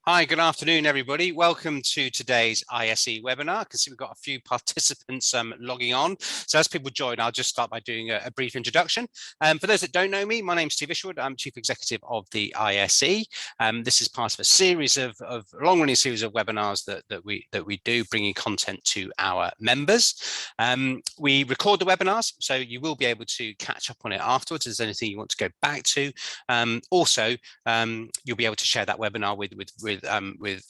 Hi, good afternoon, everybody. Welcome to today's ISE webinar. I can see we've got a few participants logging on. So as people join, I'll just start by doing a brief introduction. For those that don't know me, my name's Steve Isherwood. I'm Chief Executive of the ISE. This is part of a series of long-running series of webinars that we do, bringing content to our members. We record the webinars, so you will be able to catch up on it afterwards. If there's anything you want to go back to. Also, you'll be able to share that webinar with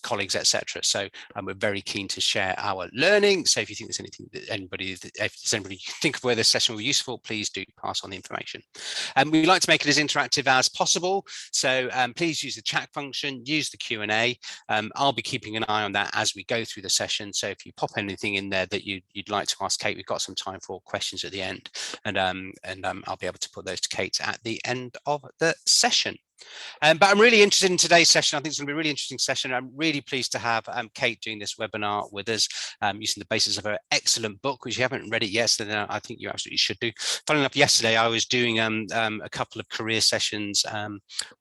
colleagues, etc. So we're very keen to share our learning. So if you think there's anything that if there's anybody you think of where this session will be useful, please do pass on the information. We like to make it as interactive as possible. So please use the chat function, use the Q&A. I'll be keeping an eye on that as we go through the session. So if you pop anything in there that you'd like to ask Kate, we've got some time for questions at the end, and I'll be able to put those to Kate at the end of the session. But I'm really interested in today's session. I think it's going to be a really interesting session. I'm really pleased to have Kate doing this webinar with us, using the basis of her excellent book, which you haven't read it yet, so then I think you absolutely should do. Funnily enough, yesterday I was doing a couple of career sessions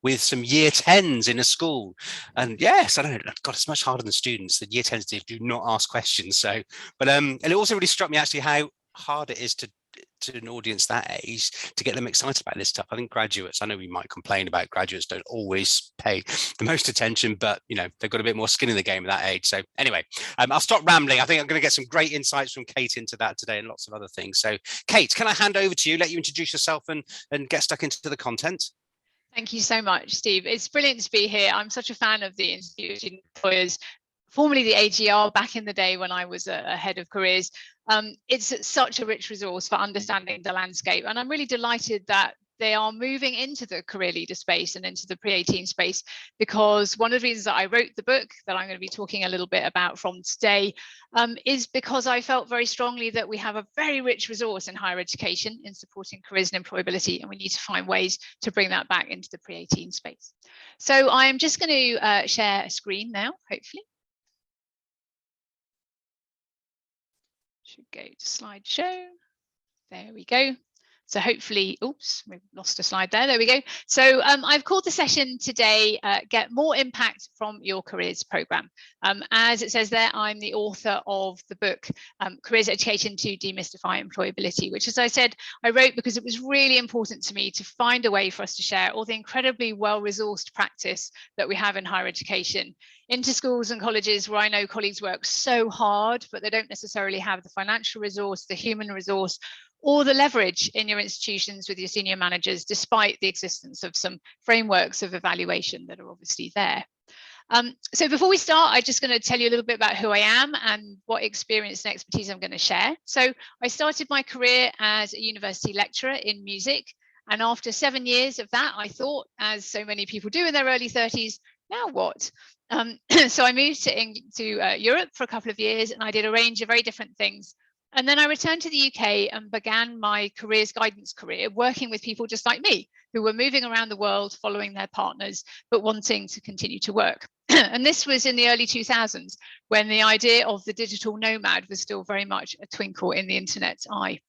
with some year 10s in a school. And yes, I don't know, God, it's much harder than students. The year 10s do not ask questions. So, but and it also really struck me actually how hard it is to an audience that age to get them excited about this stuff. I think graduates, I know we might complain about graduates don't always pay the most attention, but you know, they've got a bit more skin in the game at that age. So anyway, I'll stop rambling. I think I'm going to get some great insights from Kate into that today and lots of other things. So Kate, can I hand over to you, let you introduce yourself and get stuck into the content? Thank you so much, Steve. It's brilliant to be here. I'm such a fan of the Institute of Student Employers, formerly the AGR, back in the day when I was a head of careers. It's such a rich resource for understanding the landscape, and I'm really delighted that they are moving into the career leader space and into the pre-18 space, because one of the reasons that I wrote the book that I'm going to be talking a little bit about from today is because I felt very strongly that we have a very rich resource in higher education in supporting careers and employability, and we need to find ways to bring that back into the pre-18 space. So I'm just going to share a screen now, hopefully. Should go to slideshow. There we go. So hopefully, oops, we've lost a slide there. There we go. So I've called the session today, Get More Impact from Your Careers Programme. As it says there, I'm the author of the book, Careers Education to Demystify Employability, which, as I said, I wrote because it was really important to me to find a way for us to share all the incredibly well-resourced practice that we have in higher education into schools and colleges where I know colleagues work so hard, but they don't necessarily have the financial resource, the human resource, or the leverage in your institutions with your senior managers, despite the existence of some frameworks of evaluation that are obviously there. So before we start, I'm just going to tell you a little bit about who I am and what experience and expertise I'm going to share. So I started my career as a university lecturer in music. And after 7 years of that, I thought, as so many people do in their early 30s, now what? So I moved to Europe for a couple of years, and I did a range of very different things. And then I returned to the UK and began my careers guidance career, working with people just like me, who were moving around the world, following their partners, but wanting to continue to work. And this was in the early 2000s, when the idea of the digital nomad was still very much a twinkle in the internet's eye.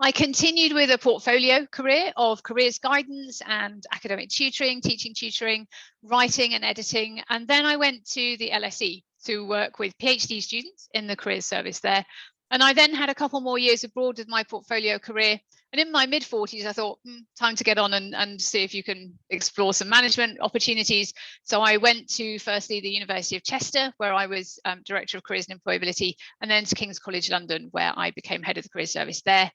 I continued with a portfolio career of careers guidance and academic tutoring, teaching tutoring, writing and editing. And then I went to the LSE to work with PhD students in the careers service there. And I then had a couple more years abroad with my portfolio career. And in my mid-40s, I thought, time to get on and see if you can explore some management opportunities. So I went to firstly the University of Chester, where I was Director of Careers and Employability, and then to King's College London, where I became head of the careers service there.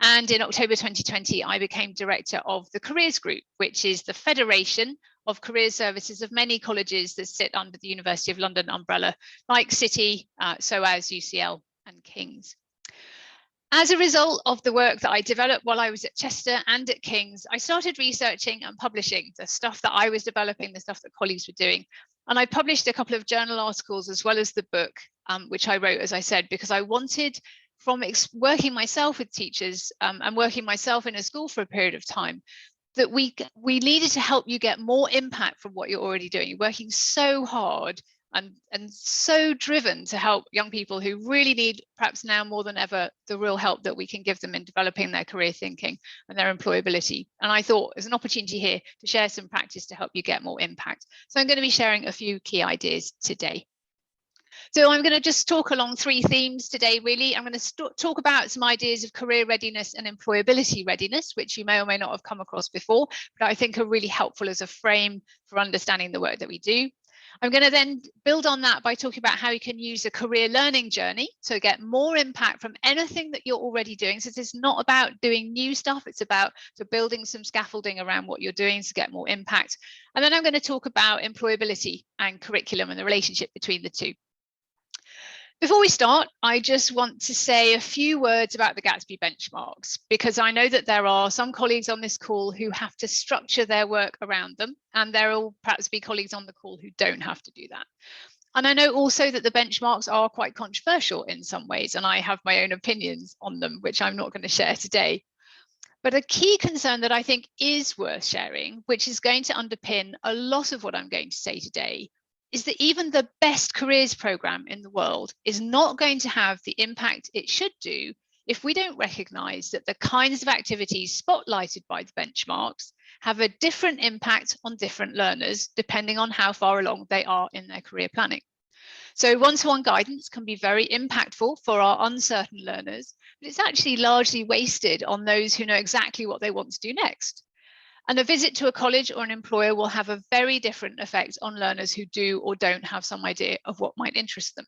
And in October 2020, I became director of the Careers Group, which is the federation of careers services of many colleges that sit under the University of London umbrella, like City, SOAS, UCL, and King's. As a result of the work that I developed while I was at Chester and at King's, I started researching and publishing the stuff that I was developing, the stuff that colleagues were doing. And I published a couple of journal articles as well as the book, which I wrote, as I said, because I wanted, from working myself with teachers and working myself in a school for a period of time, that we needed to help you get more impact from what you're already doing. You're working so hard and so driven to help young people who really need, perhaps now more than ever, the real help that we can give them in developing their career thinking and their employability. And I thought there's an opportunity here to share some practice to help you get more impact. So I'm going to be sharing a few key ideas today. So I'm going to just talk along three themes today, really. I'm going to talk about some ideas of career readiness and employability readiness, which you may or may not have come across before, but I think are really helpful as a frame for understanding the work that we do. I'm going to then build on that by talking about how you can use a career learning journey to get more impact from anything that you're already doing. So it's not about doing new stuff, it's about building some scaffolding around what you're doing to get more impact. And then I'm going to talk about employability and curriculum and the relationship between the two. Before we start, I just want to say a few words about the Gatsby benchmarks, because I know that there are some colleagues on this call who have to structure their work around them, and there will perhaps be colleagues on the call who don't have to do that. And I know also that the benchmarks are quite controversial in some ways, and I have my own opinions on them, which I'm not going to share today. But a key concern that I think is worth sharing, which is going to underpin a lot of what I'm going to say today, is that even the best careers program in the world is not going to have the impact it should do if we don't recognize that the kinds of activities spotlighted by the benchmarks have a different impact on different learners, depending on how far along they are in their career planning. So one-to-one guidance can be very impactful for our uncertain learners, but it's actually largely wasted on those who know exactly what they want to do next. And a visit to a college or an employer will have a very different effect on learners who do or don't have some idea of what might interest them.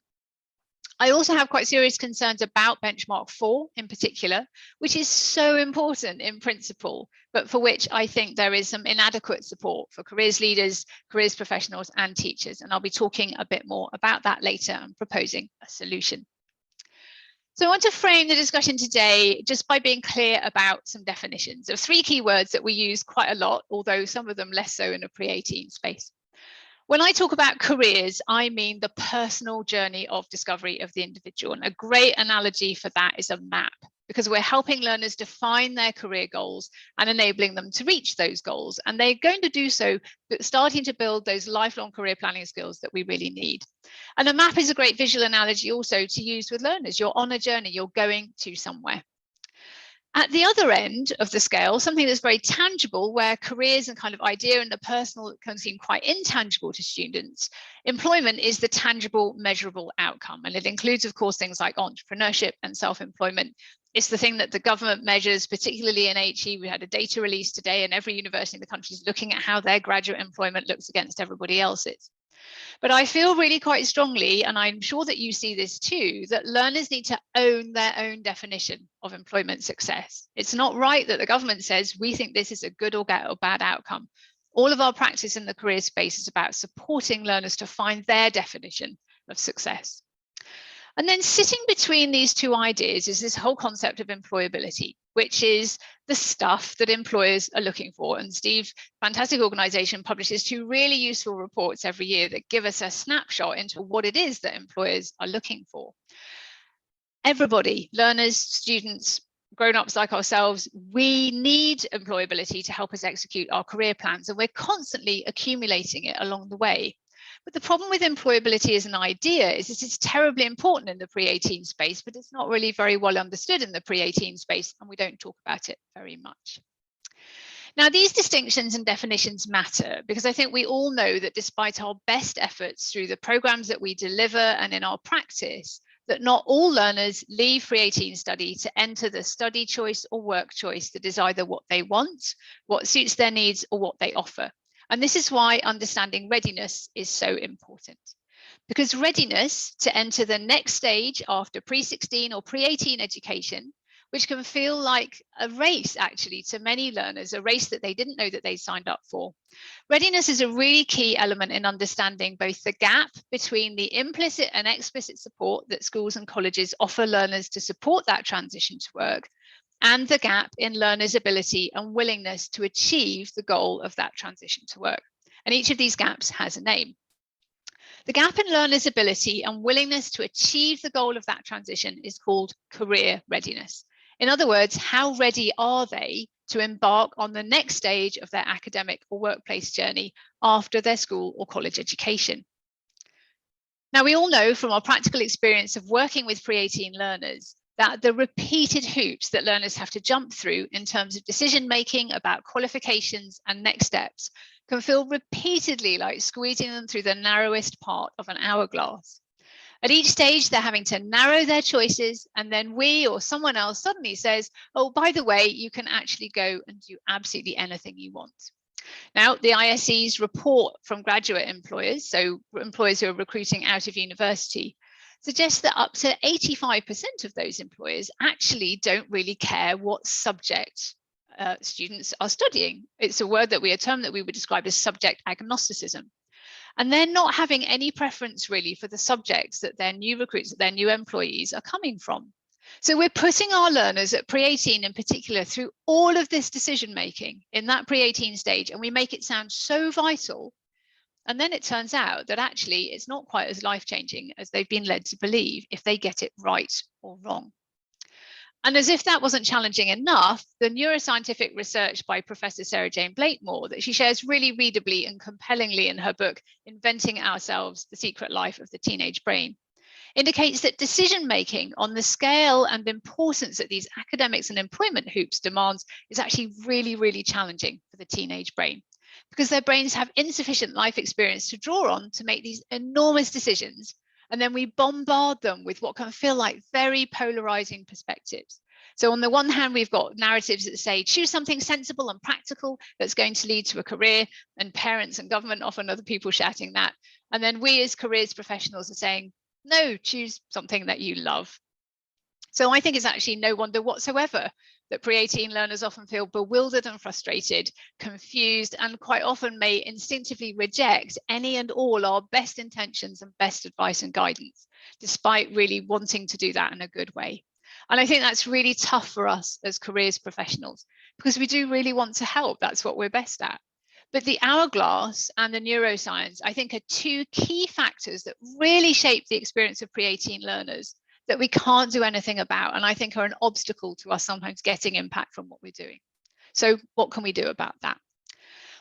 I also have quite serious concerns about benchmark 4 in particular, which is so important in principle, but for which I think there is some inadequate support for careers leaders, careers professionals, and teachers. And I'll be talking a bit more about that later and proposing a solution. So I want to frame the discussion today just by being clear about some definitions of three key words that we use quite a lot, although some of them less so in a pre-18 space. When I talk about careers, I mean the personal journey of discovery of the individual. And a great analogy for that is a map, because we're helping learners define their career goals and enabling them to reach those goals. And they're going to do so, starting to build those lifelong career planning skills that we really need. And a map is a great visual analogy also to use with learners. You're on a journey, you're going to somewhere. At the other end of the scale, something that's very tangible, where careers and kind of idea and the personal can seem quite intangible to students, employment is the tangible, measurable outcome. And it includes, of course, things like entrepreneurship and self-employment. It's the thing that the government measures, particularly in HE. We had a data release today, and every university in the country is looking at how their graduate employment looks against everybody else's. But I feel really quite strongly, and I'm sure that you see this too, that learners need to own their own definition of employment success. It's not right that the government says we think this is a good or bad outcome. All of our practice in the career space is about supporting learners to find their definition of success. And then sitting between these two ideas is this whole concept of employability, which is the stuff that employers are looking for. And Steve, fantastic organization, publishes 2 really useful reports every year that give us a snapshot into what it is that employers are looking for. Everybody, learners, students, grown-ups like ourselves, we need employability to help us execute our career plans, and we're constantly accumulating it along the way. But the problem with employability as an idea is this is terribly important in the pre-18 space, but it's not really very well understood in the pre-18 space, and we don't talk about it very much. Now, these distinctions and definitions matter because I think we all know that despite our best efforts through the programs that we deliver and in our practice, that not all learners leave pre-18 study to enter the study choice or work choice that is either what they want, what suits their needs, or what they offer. And this is why understanding readiness is so important. Because readiness to enter the next stage after pre-16 or pre-18 education, which can feel like a race actually to many learners, a race that they didn't know that they signed up for. Readiness is a really key element in understanding both the gap between the implicit and explicit support that schools and colleges offer learners to support that transition to work, and the gap in learners' ability and willingness to achieve the goal of that transition to work. And each of these gaps has a name. The gap in learners' ability and willingness to achieve the goal of that transition is called career readiness. In other words, how ready are they to embark on the next stage of their academic or workplace journey after their school or college education? Now, we all know from our practical experience of working with pre-18 learners that the repeated hoops that learners have to jump through in terms of decision making about qualifications and next steps can feel repeatedly like squeezing them through the narrowest part of an hourglass. At each stage, they're having to narrow their choices, and then we or someone else suddenly says, oh, by the way, you can actually go and do absolutely anything you want. Now, the ISE's report from graduate employers, so employers who are recruiting out of university, suggests that up to 85% of those employers actually don't really care what subject students are studying. It's a term that we would describe as subject agnosticism. And they're not having any preference really for the subjects that their new recruits, their new employees are coming from. So we're putting our learners at pre-18 in particular through all of this decision making in that pre-18 stage, and we make it sound so vital. And then it turns out that actually it's not quite as life-changing as they've been led to believe if they get it right or wrong. And as if that wasn't challenging enough, the neuroscientific research by Professor Sarah Jane Blakemore that she shares really readably and compellingly in her book, Inventing Ourselves, The Secret Life of the Teenage Brain, indicates that decision-making on the scale and importance that these academics and employment hoops demands is actually really, really challenging for the teenage brain, because their brains have insufficient life experience to draw on to make these enormous decisions. And then we bombard them with what can feel like very polarizing perspectives. So on the one hand, we've got narratives that say, choose something sensible and practical that's going to lead to a career, and parents and government, often other people shouting that. And then we as careers professionals are saying, no, choose something that you love. So I think it's actually no wonder whatsoever that pre-18 learners often feel bewildered and frustrated, confused, and quite often may instinctively reject any and all our best intentions and best advice and guidance, despite really wanting to do that in a good way. And I think that's really tough for us as careers professionals, because we do really want to help. That's what we're best at. But the hourglass and the neuroscience, I think, are two key factors that really shape the experience of pre-18 learners that we can't do anything about, and I think are an obstacle to us sometimes getting impact from what we're doing. So what can we do about that?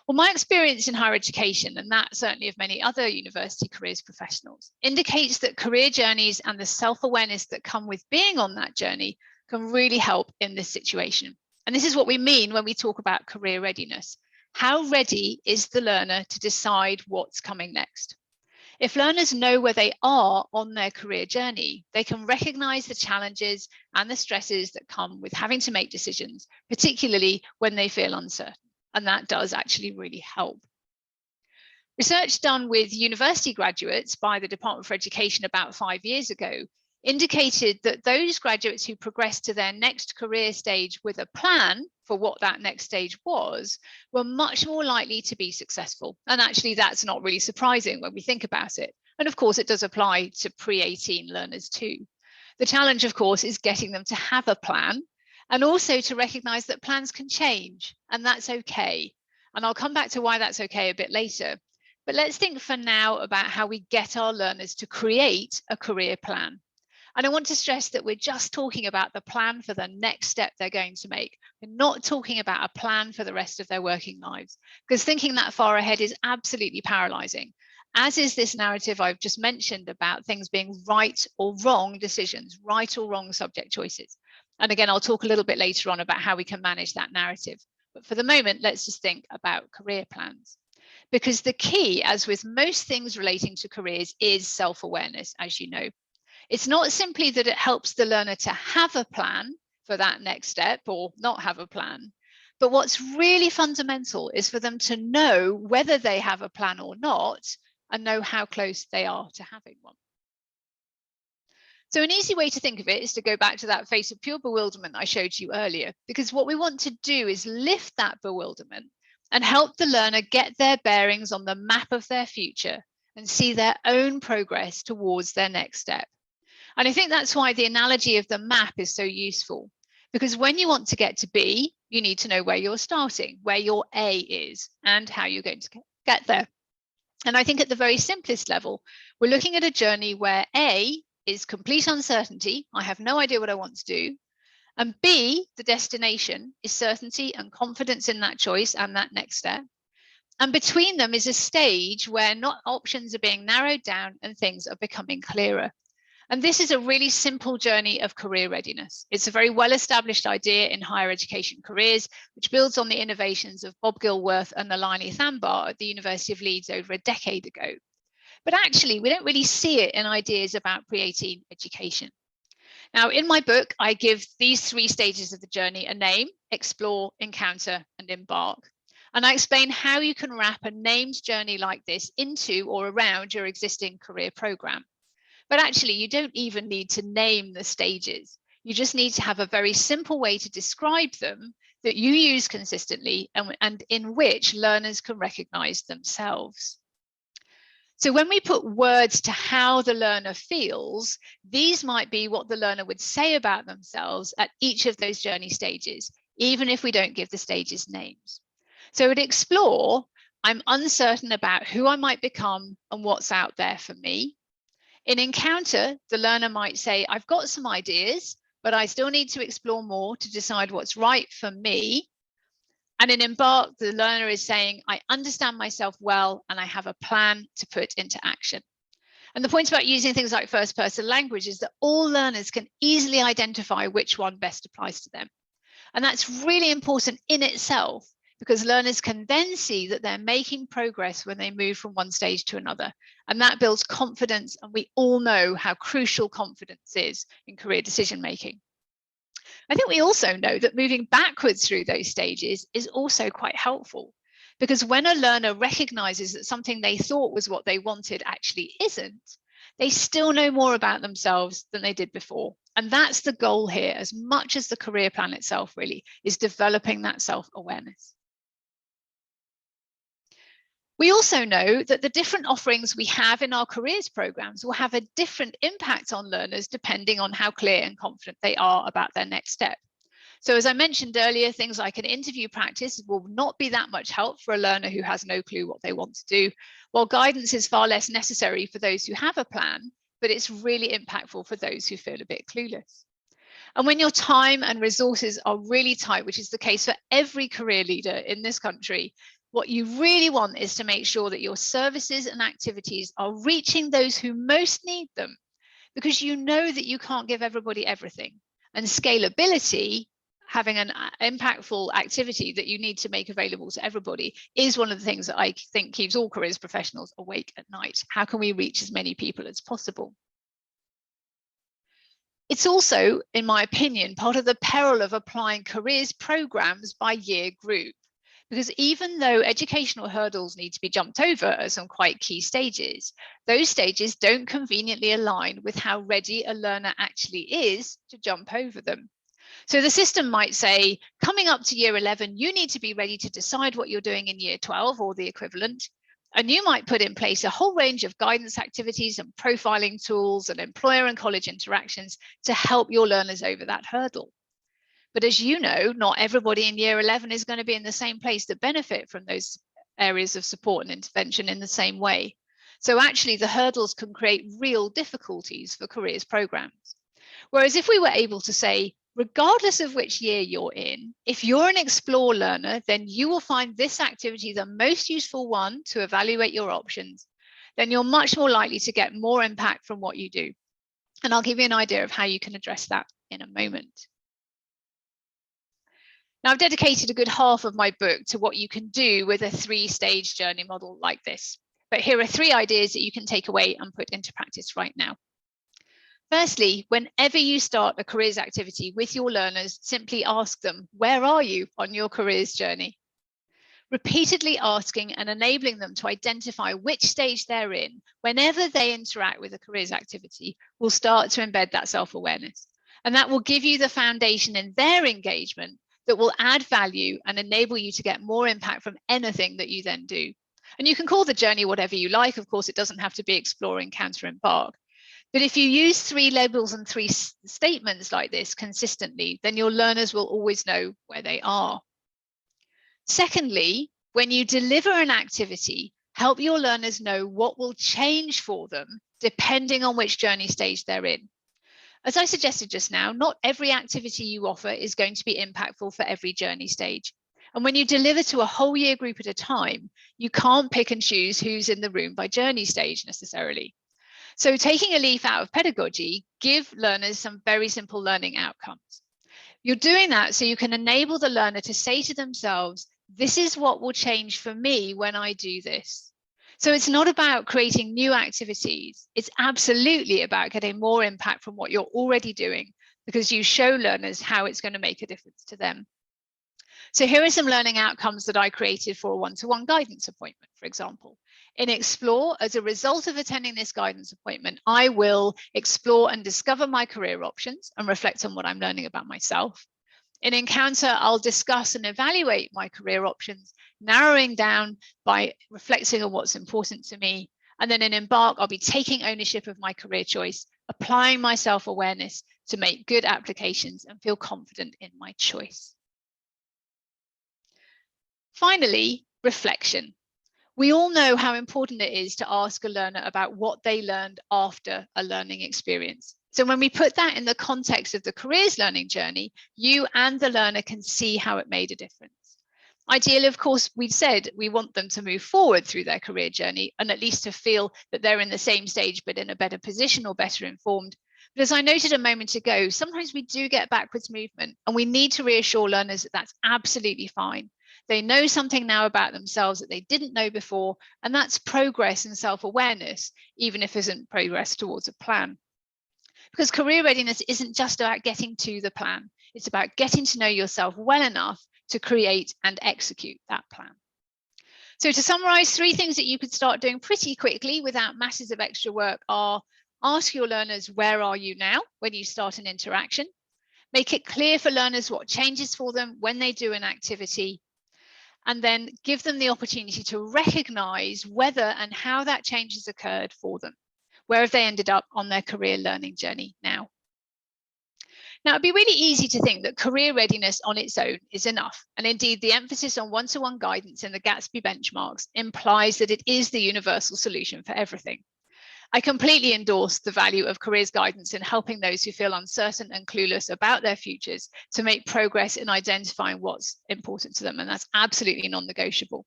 Well, my experience in higher education, and that certainly of many other university careers professionals, indicates that career journeys and the self-awareness that come with being on that journey can really help in this situation. And this is what we mean when we talk about career readiness. How ready is the learner to decide what's coming next? If learners know where they are on their career journey, they can recognize the challenges and the stresses that come with having to make decisions, particularly when they feel uncertain. And that does actually really help. Research done with university graduates by the Department for Education about 5 years ago indicated that those graduates who progressed to their next career stage with a plan for what that next stage was were much more likely to be successful. And actually, that's not really surprising when we think about it. And of course, it does apply to pre-18 learners too. The challenge, of course, is getting them to have a plan, and also to recognize that plans can change, and that's okay. And I'll come back to why that's okay a bit later. But let's think for now about how we get our learners to create a career plan. And I want to stress that we're just talking about the plan for the next step they're going to make. We're not talking about a plan for the rest of their working lives, because thinking that far ahead is absolutely paralyzing, as is this narrative I've just mentioned about things being right or wrong decisions, right or wrong subject choices. And again, I'll talk a little bit later on about how we can manage that narrative. But for the moment, let's just think about career plans. Because the key, as with most things relating to careers, is self-awareness, as you know. It's not simply that it helps the learner to have a plan for that next step or not have a plan, but what's really fundamental is for them to know whether they have a plan or not and know how close they are to having one. So an easy way to think of it is to go back to that face of pure bewilderment I showed you earlier, because what we want to do is lift that bewilderment and help the learner get their bearings on the map of their future and see their own progress towards their next step. And I think that's why the analogy of the map is so useful, because when you want to get to B, you need to know where you're starting, where your A is, and how you're going to get there. And I think at the very simplest level, we're looking at a journey where A is complete uncertainty. I have no idea what I want to do. And B, the destination, is certainty and confidence in that choice and that next step. And between them is a stage where options are being narrowed down and things are becoming clearer. And this is a really simple journey of career readiness. It's a very well-established idea in higher education careers, which builds on the innovations of Bob Gilworth and Nalini Thambar at the University of Leeds over a decade ago. But actually, we don't really see it in ideas about pre-18 education. Now, in my book, I give these 3 stages of the journey a name: explore, encounter, and embark. And I explain how you can wrap a named journey like this into or around your existing career program. But actually, you don't even need to name the stages. You just need to have a very simple way to describe them that you use consistently and in which learners can recognize themselves. So when we put words to how the learner feels, these might be what the learner would say about themselves at each of those journey stages, even if we don't give the stages names. So at explore, I'm uncertain about who I might become and what's out there for me. In encounter, the learner might say, I've got some ideas, but I still need to explore more to decide what's right for me. And in embark, the learner is saying, I understand myself well, and I have a plan to put into action. And the point about using things like first person language is that all learners can easily identify which one best applies to them. And that's really important in itself, because learners can then see that they're making progress when they move from one stage to another. And that builds confidence. And we all know how crucial confidence is in career decision making. I think we also know that moving backwards through those stages is also quite helpful, because when a learner recognizes that something they thought was what they wanted actually isn't, they still know more about themselves than they did before. And that's the goal here, as much as the career plan itself really is developing that self-awareness. We also know that the different offerings we have in our careers programs will have a different impact on learners depending on how clear and confident they are about their next step. So as I mentioned earlier, things like an interview practice will not be that much help for a learner who has no clue what they want to do, while guidance is far less necessary for those who have a plan, but it's really impactful for those who feel a bit clueless. And when your time and resources are really tight, which is the case for every career leader in this country, what you really want is to make sure that your services and activities are reaching those who most need them, because you know that you can't give everybody everything. And scalability, having an impactful activity that you need to make available to everybody, is one of the things that I think keeps all careers professionals awake at night. How can we reach as many people as possible? It's also, in my opinion, part of the peril of applying careers programs by year group. Because even though educational hurdles need to be jumped over at some quite key stages, those stages don't conveniently align with how ready a learner actually is to jump over them. So the system might say, coming up to year 11, you need to be ready to decide what you're doing in year 12 or the equivalent. And you might put in place a whole range of guidance activities and profiling tools and employer and college interactions to help your learners over that hurdle. But as you know, not everybody in year 11 is going to be in the same place to benefit from those areas of support and intervention in the same way. So actually the hurdles can create real difficulties for careers programs. Whereas if we were able to say, regardless of which year you're in, if you're an explore learner, then you will find this activity the most useful one to evaluate your options, then you're much more likely to get more impact from what you do. And I'll give you an idea of how you can address that in a moment. Now, I've dedicated a good half of my book to what you can do with a 3-stage journey model like this. But here are 3 ideas that you can take away and put into practice right now. Firstly, whenever you start a careers activity with your learners, simply ask them, where are you on your careers journey? Repeatedly asking and enabling them to identify which stage they're in whenever they interact with a careers activity will start to embed that self-awareness. And that will give you the foundation in their engagement that will add value and enable you to get more impact from anything that you then do. And you can call the journey whatever you like. Of course, it doesn't have to be explore, encounter, embark. But if you use 3 labels and 3 statements like this consistently, then your learners will always know where they are. Secondly, when you deliver an activity, help your learners know what will change for them depending on which journey stage they're in. As I suggested just now, not every activity you offer is going to be impactful for every journey stage. And when you deliver to a whole year group at a time, you can't pick and choose who's in the room by journey stage necessarily. So taking a leaf out of pedagogy, give learners some very simple learning outcomes. You're doing that so you can enable the learner to say to themselves, this is what will change for me when I do this. So it's not about creating new activities. It's absolutely about getting more impact from what you're already doing, because you show learners how it's going to make a difference to them. So here are some learning outcomes that I created for a one-to-one guidance appointment, for example. In Explore, as a result of attending this guidance appointment, I will explore and discover my career options and reflect on what I'm learning about myself. In Encounter, I'll discuss and evaluate my career options, narrowing down by reflecting on what's important to me. And then in Embark, I'll be taking ownership of my career choice, applying my self-awareness to make good applications and feel confident in my choice. Finally, reflection. We all know how important it is to ask a learner about what they learned after a learning experience. So when we put that in the context of the careers learning journey, you and the learner can see how it made a difference. Ideally, of course, we've said we want them to move forward through their career journey and at least to feel that they're in the same stage, but in a better position or better informed. But as I noted a moment ago, sometimes we do get backwards movement, and we need to reassure learners that that's absolutely fine. They know something now about themselves that they didn't know before, and that's progress and self-awareness, even if it isn't progress towards a plan. Because career readiness isn't just about getting to the plan. It's about getting to know yourself well enough to create and execute that plan. So to summarize, 3 things that you could start doing pretty quickly without masses of extra work are: ask your learners, where are you now when you start an interaction? Make it clear for learners what changes for them when they do an activity, and then give them the opportunity to recognize whether and how that change has occurred for them. Where have they ended up on their career learning journey now? Now, it'd be really easy to think that career readiness on its own is enough. And indeed, the emphasis on one-to-one guidance in the Gatsby benchmarks implies that it is the universal solution for everything. I completely endorse the value of careers guidance in helping those who feel uncertain and clueless about their futures to make progress in identifying what's important to them, and that's absolutely non-negotiable.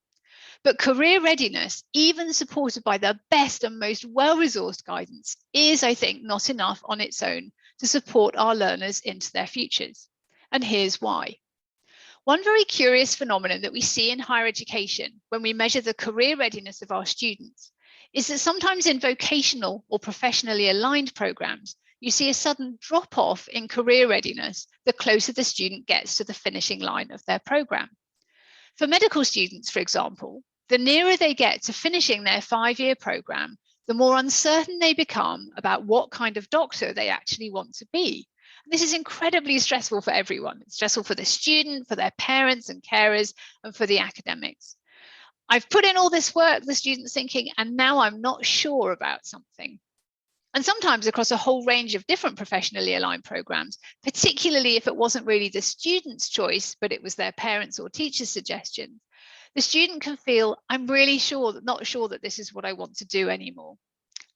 But career readiness, even supported by the best and most well-resourced guidance, is, I think, not enough on its own to support our learners into their futures. And here's why. One very curious phenomenon that we see in higher education when we measure the career readiness of our students is that sometimes in vocational or professionally aligned programs, you see a sudden drop off in career readiness the closer the student gets to the finishing line of their program. For medical students, for example, the nearer they get to finishing their 5-year program, the more uncertain they become about what kind of doctor they actually want to be. This is incredibly stressful for everyone. It's stressful for the student, for their parents and carers, and for the academics. I've put in all this work, the student's thinking, and now I'm not sure about something. And sometimes across a whole range of different professionally aligned programs, particularly if it wasn't really the student's choice, but it was their parents' or teachers' suggestion, the student can feel, I'm really not sure that this is what I want to do anymore.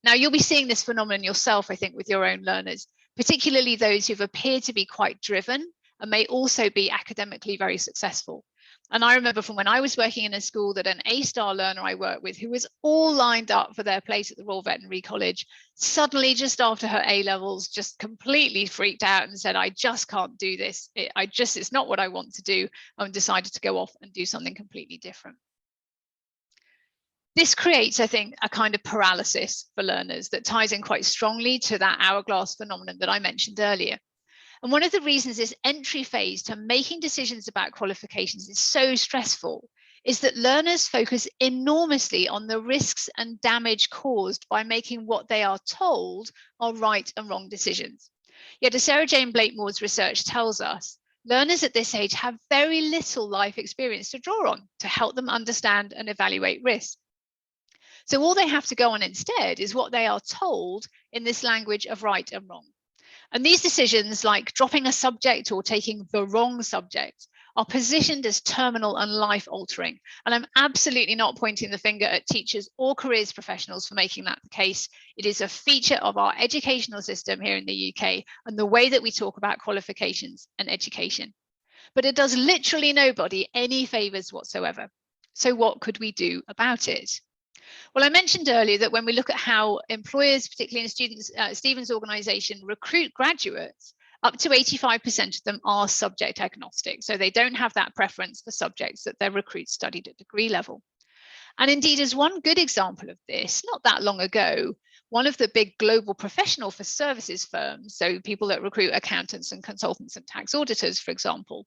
Now, you'll be seeing this phenomenon yourself, I think, with your own learners, particularly those who've appeared to be quite driven and may also be academically very successful. And I remember from when I was working in a school that an A-star learner I worked with, who was all lined up for their place at the Royal Veterinary College, suddenly just after her A-levels, just completely freaked out and said, I just can't do this. It's not what I want to do, and decided to go off and do something completely different. This creates, I think, a kind of paralysis for learners that ties in quite strongly to that hourglass phenomenon that I mentioned earlier. And one of the reasons this entry phase to making decisions about qualifications is so stressful is that learners focus enormously on the risks and damage caused by making what they are told are right and wrong decisions. Yet as Sarah Jane Blakemore's research tells us, learners at this age have very little life experience to draw on to help them understand and evaluate risk. So all they have to go on instead is what they are told in this language of right and wrong. And these decisions, like dropping a subject or taking the wrong subject, are positioned as terminal and life-altering. And I'm absolutely not pointing the finger at teachers or careers professionals for making that the case. It is a feature of our educational system here in the UK and the way that we talk about qualifications and education. but it does literally nobody any favors whatsoever. So what could we do about it? Well, I mentioned earlier that when we look at how employers, particularly in Stephen's organization, recruit graduates, up to 85% of them are subject agnostic. So they don't have that preference for subjects that their recruits studied at degree level. And indeed, as one good example of this, not that long ago, one of the big global professional for services firms, so people that recruit accountants and consultants and tax auditors, for example,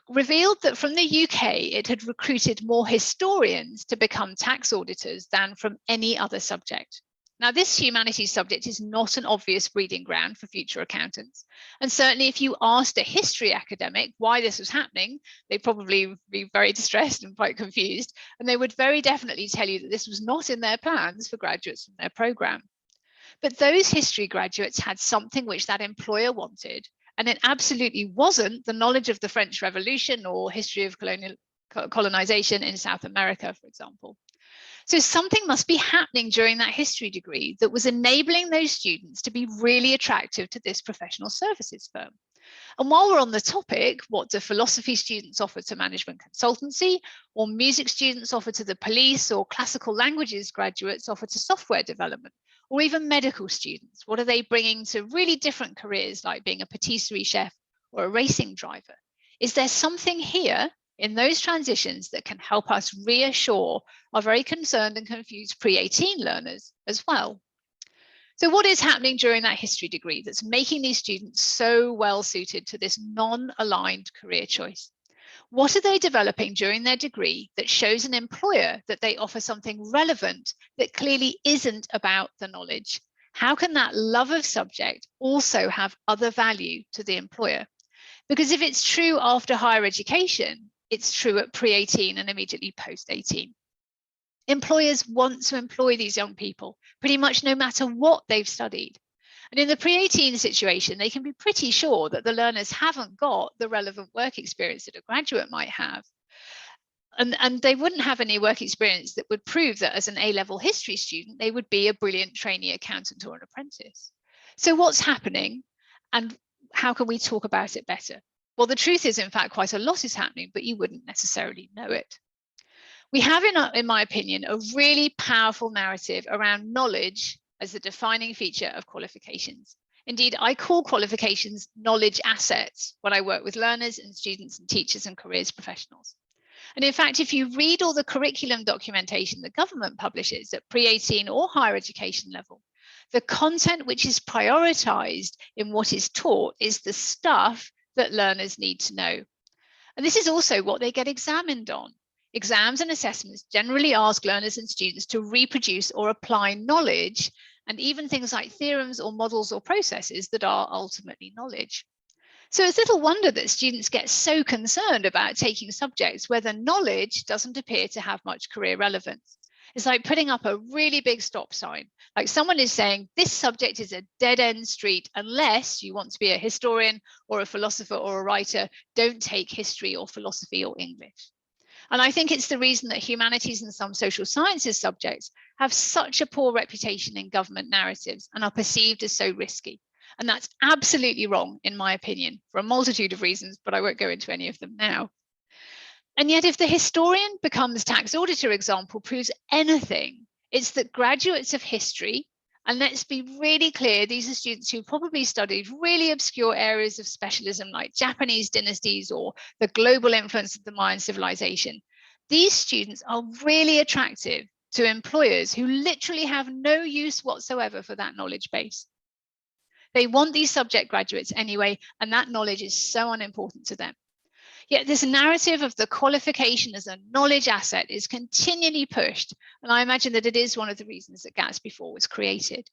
revealed that from the UK, it had recruited more historians to become tax auditors than from any other subject. Now, this humanities subject is not an obvious breeding ground for future accountants. And certainly if you asked a history academic why this was happening, they'd probably be very distressed and quite confused. And they would very definitely tell you that this was not in their plans for graduates from their program. But those history graduates had something which that employer wanted. And it absolutely wasn't the knowledge of the French Revolution or history of colonization in South America, for example. So something must be happening during that history degree that was enabling those students to be really attractive to this professional services firm. And while we're on the topic, what do philosophy students offer to management consultancy, or music students offer to the police, or classical languages graduates offer to software development, or even medical students? What are they bringing to really different careers, like being a patisserie chef or a racing driver? Is there something here in those transitions that can help us reassure our very concerned and confused pre-18 learners as well? So what is happening during that history degree that's making these students so well suited to this non-aligned career choice? What are they developing during their degree that shows an employer that they offer something relevant that clearly isn't about the knowledge? How can that love of subject also have other value to the employer? Because if it's true after higher education, it's true at pre-18 and immediately post-18. Employers want to employ these young people pretty much no matter what they've studied. And in the pre-18 situation, they can be pretty sure that the learners haven't got the relevant work experience that a graduate might have. And they wouldn't have any work experience that would prove that as an A-level history student, they would be a brilliant trainee accountant or an apprentice. So what's happening and how can we talk about it better? Well, the truth is, in fact, quite a lot is happening, but you wouldn't necessarily know it. We have, in my opinion, a really powerful narrative around knowledge as the defining feature of qualifications. Indeed, I call qualifications knowledge assets when I work with learners and students and teachers and careers professionals. And in fact, if you read all the curriculum documentation the government publishes at pre-18 or higher education level, the content which is prioritized in what is taught is the stuff that learners need to know. And this is also what they get examined on. Exams and assessments generally ask learners and students to reproduce or apply knowledge, and even things like theorems or models or processes that are ultimately knowledge. So it's little wonder that students get so concerned about taking subjects where the knowledge doesn't appear to have much career relevance. It's like putting up a really big stop sign. Like someone is saying, this subject is a dead-end street unless you want to be a historian or a philosopher or a writer. Don't take history or philosophy or English. And I think it's the reason that humanities and some social sciences subjects have such a poor reputation in government narratives and are perceived as so risky. And that's absolutely wrong, in my opinion, for a multitude of reasons, but I won't go into any of them now. And yet, if the historian becomes tax auditor example proves anything, it's that graduates of history, and let's be really clear, these are students who probably studied really obscure areas of specialism like Japanese dynasties or the global influence of the Mayan civilization. These students are really attractive to employers who literally have no use whatsoever for that knowledge base. They want these subject graduates anyway, and that knowledge is so unimportant to them. Yet this narrative of the qualification as a knowledge asset is continually pushed, and I imagine that it is one of the reasons that Gatsby 4 was created.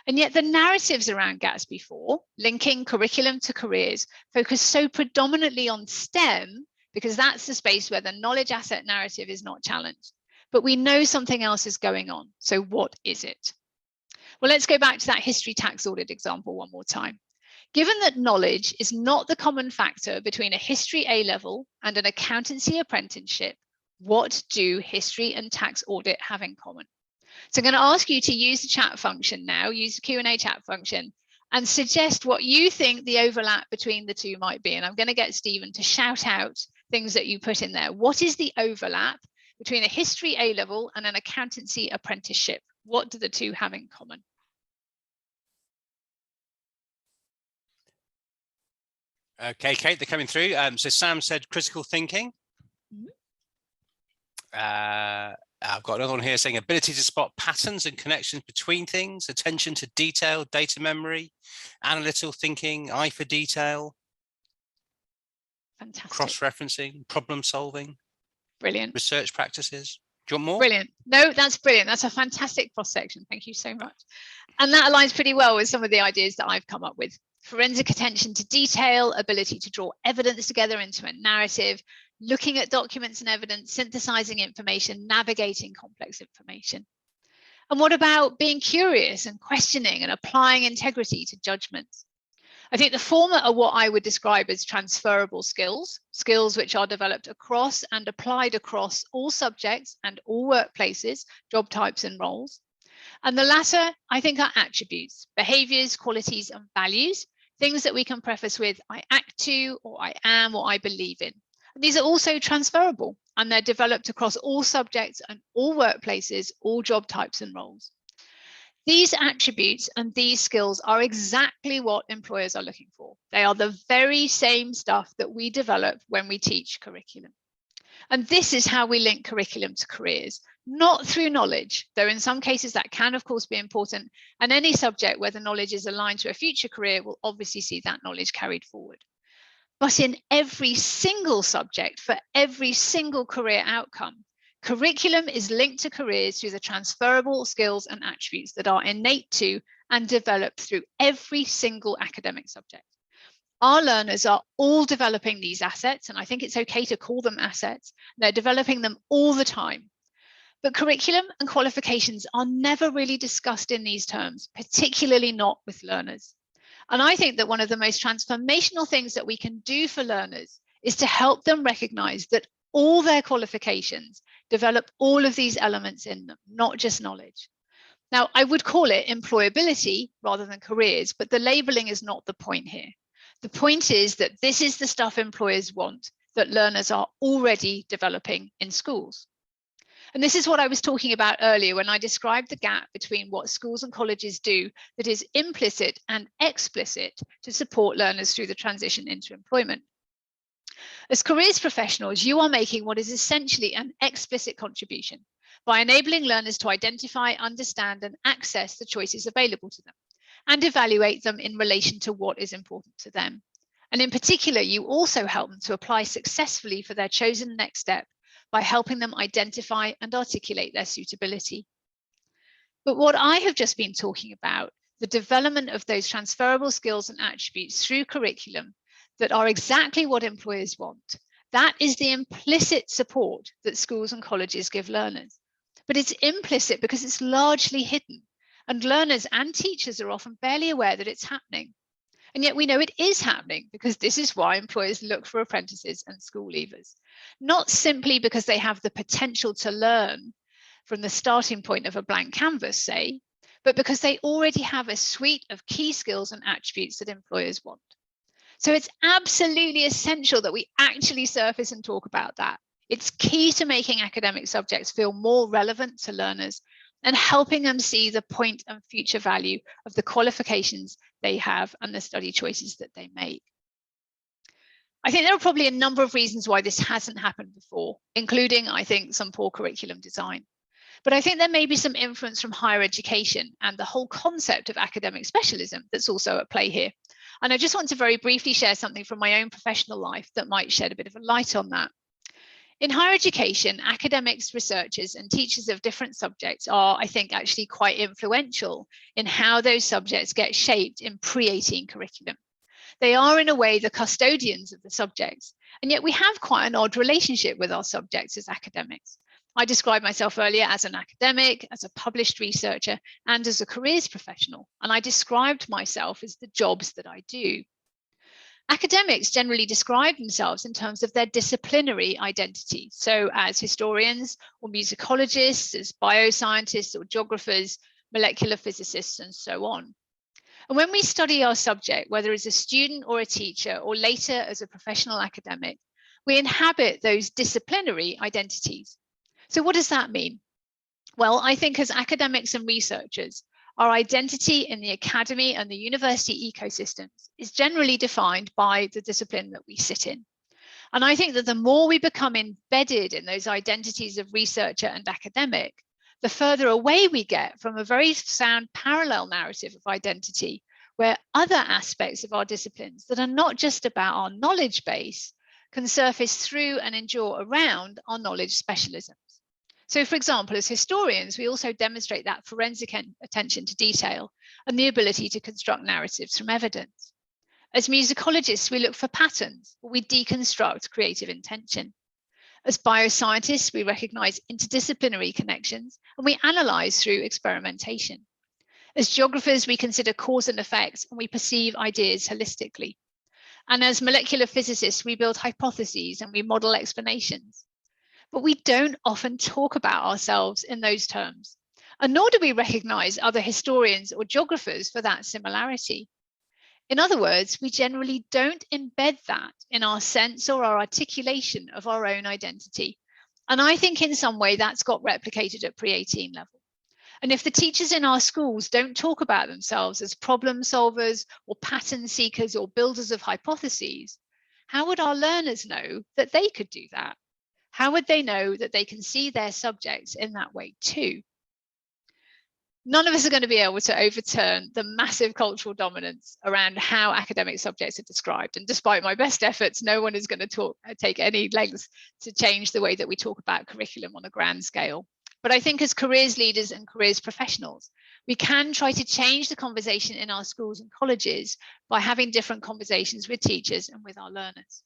And yet the narratives around Gatsby 4, linking curriculum to careers, focus so predominantly on STEM because that's the space where the knowledge asset narrative is not challenged. But we know something else is going on. So what is it? Well, let's go back to that history tax audit example one more time. Given that knowledge is not the common factor between a history A-level and an accountancy apprenticeship, what do history and tax audit have in common? So I'm going to ask you to use the chat function now, use the Q&A chat function, and suggest what you think the overlap between the two might be. And I'm going to get Stephen to shout out things that you put in there. What is the overlap between a history A-level and an accountancy apprenticeship? What do the two have in common? Okay, Kate, they're coming through. So Sam said critical thinking. I've got another one here saying ability to spot patterns and connections between things, attention to detail, data memory, analytical thinking, eye for detail. Fantastic. Cross-referencing, problem solving. Brilliant. Research practices. Do you want more? Brilliant. No, that's brilliant. That's a fantastic cross-section. Thank you so much. And that aligns pretty well with some of the ideas that I've come up with. Forensic attention to detail, ability to draw evidence together into a narrative, looking at documents and evidence, synthesizing information, navigating complex information. And what about being curious and questioning and applying integrity to judgments? I think the former are what I would describe as transferable skills, skills which are developed across and applied across all subjects and all workplaces, job types and roles. And the latter, I think, are attributes, behaviors, qualities, and values, things that we can preface with I act to, or I am, or I believe in. And these are also transferable, and they're developed across all subjects and all workplaces, all job types and roles. These attributes and these skills are exactly what employers are looking for. They are the very same stuff that we develop when we teach curriculum. And this is how we link curriculum to careers, not through knowledge, though in some cases that can, of course, be important. And any subject where the knowledge is aligned to a future career will obviously see that knowledge carried forward. But in every single subject, for every single career outcome, curriculum is linked to careers through the transferable skills and attributes that are innate to and developed through every single academic subject. Our learners are all developing these assets, and I think it's okay to call them assets. They're developing them all the time. But curriculum and qualifications are never really discussed in these terms, particularly not with learners. And I think that one of the most transformational things that we can do for learners is to help them recognize that all their qualifications develop all of these elements in them, not just knowledge. Now, I would call it employability rather than careers, but the labeling is not the point here. The point is that this is the stuff employers want, that learners are already developing in schools. And this is what I was talking about earlier when I described the gap between what schools and colleges do that is implicit and explicit to support learners through the transition into employment. As careers professionals, you are making what is essentially an explicit contribution by enabling learners to identify, understand, and access the choices available to them and evaluate them in relation to what is important to them. And in particular, you also help them to apply successfully for their chosen next step by helping them identify and articulate their suitability. But what I have just been talking about, the development of those transferable skills and attributes through curriculum that are exactly what employers want, that is the implicit support that schools and colleges give learners. But it's implicit because it's largely hidden, and learners and teachers are often barely aware that it's happening. And yet we know it is happening because this is why employers look for apprentices and school leavers, not simply because they have the potential to learn from the starting point of a blank canvas, say, but because they already have a suite of key skills and attributes that employers want. So it's absolutely essential that we actually surface and talk about that. It's key to making academic subjects feel more relevant to learners and helping them see the point and future value of the qualifications they have and the study choices that they make. I think there are probably a number of reasons why this hasn't happened before, including, I think, some poor curriculum design. But I think there may be some influence from higher education and the whole concept of academic specialism that's also at play here. And I just want to very briefly share something from my own professional life that might shed a bit of a light on that. In higher education, academics, researchers, and teachers of different subjects are, I think, actually quite influential in how those subjects get shaped in pre-18 curriculum. They are, in a way, the custodians of the subjects, and yet we have quite an odd relationship with our subjects as academics. I described myself earlier as an academic, as a published researcher, and as a careers professional, and I described myself as the jobs that I do. Academics generally describe themselves in terms of their disciplinary identity. So as historians or musicologists, as bioscientists or geographers, molecular physicists, and so on. And when we study our subject, whether as a student or a teacher, or later as a professional academic, we inhabit those disciplinary identities. So what does that mean? Well, I think as academics and researchers, our identity in the academy and the university ecosystems is generally defined by the discipline that we sit in. And I think that the more we become embedded in those identities of researcher and academic, the further away we get from a very sound parallel narrative of identity, where other aspects of our disciplines that are not just about our knowledge base can surface through and endure around our knowledge specialisms. So, for example, as historians, we also demonstrate that forensic attention to detail and the ability to construct narratives from evidence. As musicologists, we look for patterns, or we deconstruct creative intention. As bioscientists, we recognize interdisciplinary connections and we analyze through experimentation. As geographers, we consider cause and effects and we perceive ideas holistically. And as molecular physicists, we build hypotheses and we model explanations. But we don't often talk about ourselves in those terms, and nor do we recognize other historians or geographers for that similarity. In other words, we generally don't embed that in our sense or our articulation of our own identity. And I think in some way that's got replicated at pre-18 level. And if the teachers in our schools don't talk about themselves as problem solvers or pattern seekers or builders of hypotheses, how would our learners know that they could do that? How would they know that they can see their subjects in that way too? None of us are going to be able to overturn the massive cultural dominance around how academic subjects are described. And despite my best efforts, no one is going to take any lengths to change the way that we talk about curriculum on a grand scale. But I think as careers leaders and careers professionals, we can try to change the conversation in our schools and colleges by having different conversations with teachers and with our learners.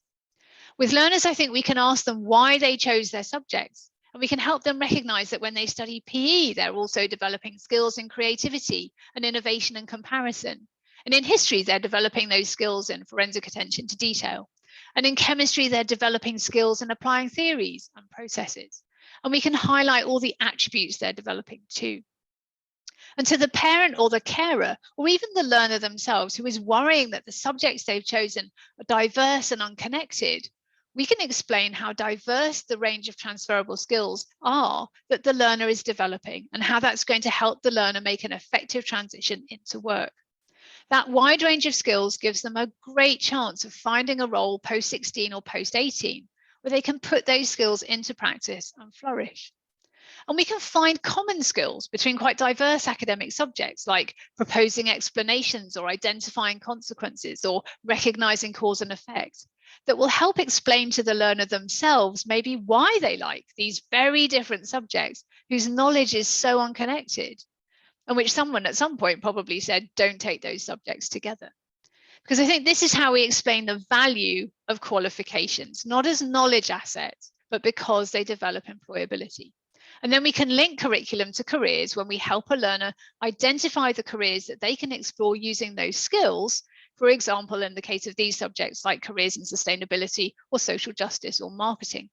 With learners, I think we can ask them why they chose their subjects. And we can help them recognize that when they study PE, they're also developing skills in creativity and innovation and comparison. And in history, they're developing those skills in forensic attention to detail. And in chemistry, they're developing skills in applying theories and processes. And we can highlight all the attributes they're developing too. And to the parent or the carer, or even the learner themselves who is worrying that the subjects they've chosen are diverse and unconnected, we can explain how diverse the range of transferable skills are that the learner is developing and how that's going to help the learner make an effective transition into work. That wide range of skills gives them a great chance of finding a role post-16 or post-18, where they can put those skills into practice and flourish. And we can find common skills between quite diverse academic subjects, like proposing explanations or identifying consequences or recognizing cause and effect, that will help explain to the learner themselves maybe why they like these very different subjects whose knowledge is so unconnected, and which someone at some point probably said, don't take those subjects together. Because I think this is how we explain the value of qualifications, not as knowledge assets, but because they develop employability. And then we can link curriculum to careers when we help a learner identify the careers that they can explore using those skills. For example, in the case of these subjects like careers in sustainability or social justice or marketing.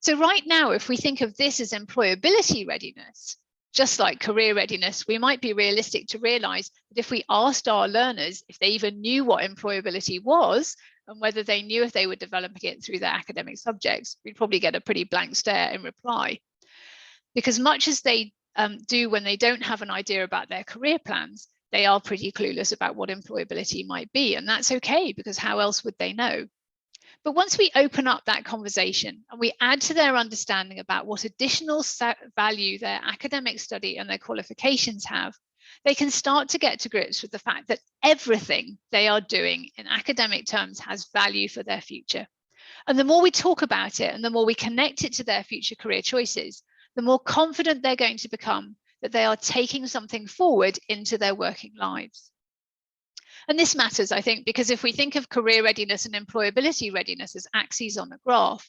So right now, if we think of this as employability readiness, just like career readiness, we might be realistic to realize that if we asked our learners if they even knew what employability was and whether they knew if they were developing it through their academic subjects, we'd probably get a pretty blank stare in reply. Because much as they do when they don't have an idea about their career plans, they are pretty clueless about what employability might be. And that's okay, because how else would they know? But once we open up that conversation and we add to their understanding about what additional value their academic study and their qualifications have, they can start to get to grips with the fact that everything they are doing in academic terms has value for their future. And the more we talk about it and the more we connect it to their future career choices, the more confident they're going to become that they are taking something forward into their working lives. And this matters, I think, because if we think of career readiness and employability readiness as axes on a graph,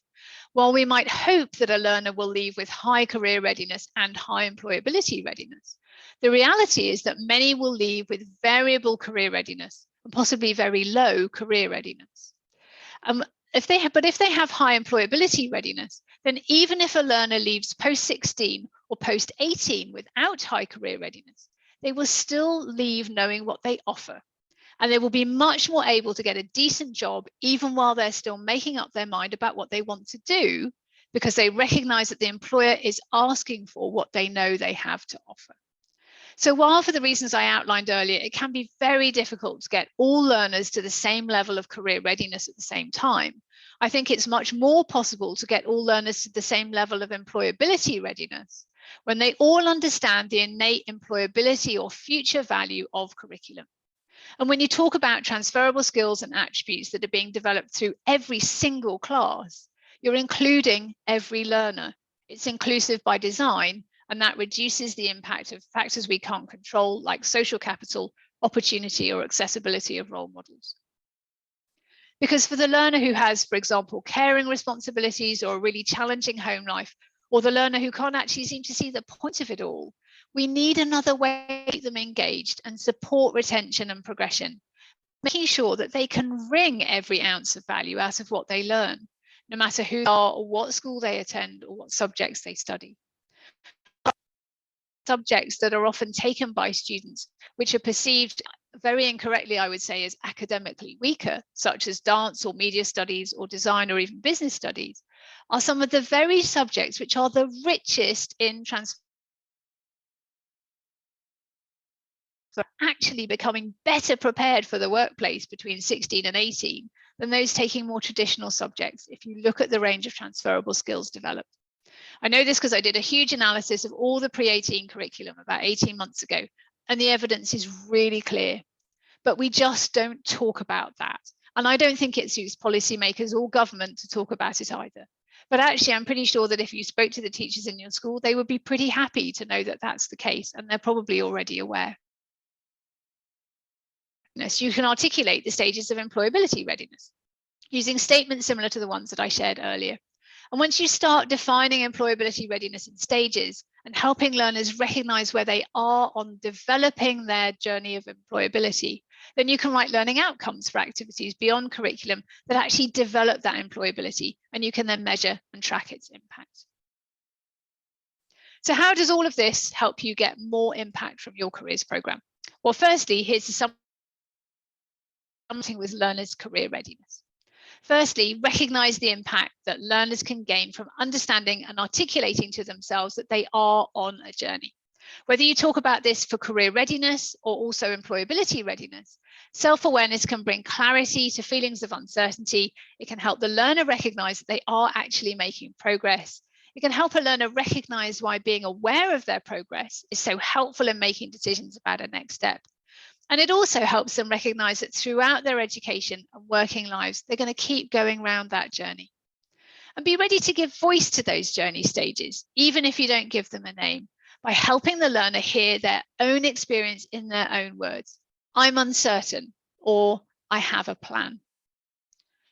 while we might hope that a learner will leave with high career readiness and high employability readiness, the reality is that many will leave with variable career readiness and possibly very low career readiness. If they have high employability readiness, then even if a learner leaves post-16 or post-18 without high career readiness, they will still leave knowing what they offer. And they will be much more able to get a decent job, even while they're still making up their mind about what they want to do, because they recognize that the employer is asking for what they know they have to offer. So while for the reasons I outlined earlier, it can be very difficult to get all learners to the same level of career readiness at the same time, I think it's much more possible to get all learners to the same level of employability readiness when they all understand the innate employability or future value of curriculum. And when you talk about transferable skills and attributes that are being developed through every single class, you're including every learner. It's inclusive by design, and that reduces the impact of factors we can't control, like social capital, opportunity, or accessibility of role models. Because for the learner who has, for example, caring responsibilities or a really challenging home life, or the learner who can't actually seem to see the point of it all, we need another way to keep them engaged and support retention and progression, making sure that they can wring every ounce of value out of what they learn, no matter who they are or what school they attend or what subjects they study. Subjects that are often taken by students, which are perceived very incorrectly, I would say, as academically weaker, such as dance or media studies or design or even business studies, are some of the very subjects which are the richest in actually becoming better prepared for the workplace between 16 and 18 than those taking more traditional subjects, if you look at the range of transferable skills developed. I know this because I did a huge analysis of all the pre-18 curriculum about 18 months ago, and the evidence is really clear. But we just don't talk about that. And I don't think it suits policymakers or government to talk about it either. But actually, I'm pretty sure that if you spoke to the teachers in your school, they would be pretty happy to know that that's the case, and they're probably already aware. You can articulate the stages of employability readiness using statements similar to the ones that I shared earlier. And once you start defining employability readiness in stages and helping learners recognize where they are on developing their journey of employability, then you can write learning outcomes for activities beyond curriculum that actually develop that employability, and you can then measure and track its impact. So how does all of this help you get more impact from your careers program? Well, firstly, here's something with learners' career readiness. Firstly, recognize the impact that learners can gain from understanding and articulating to themselves that they are on a journey. Whether you talk about this for career readiness or also employability readiness, self-awareness can bring clarity to feelings of uncertainty. It can help the learner recognize that they are actually making progress. It can help a learner recognize why being aware of their progress is so helpful in making decisions about a next step. And it also helps them recognize that throughout their education and working lives, they're going to keep going around that journey. And be ready to give voice to those journey stages, even if you don't give them a name, by helping the learner hear their own experience in their own words. I'm uncertain, or I have a plan.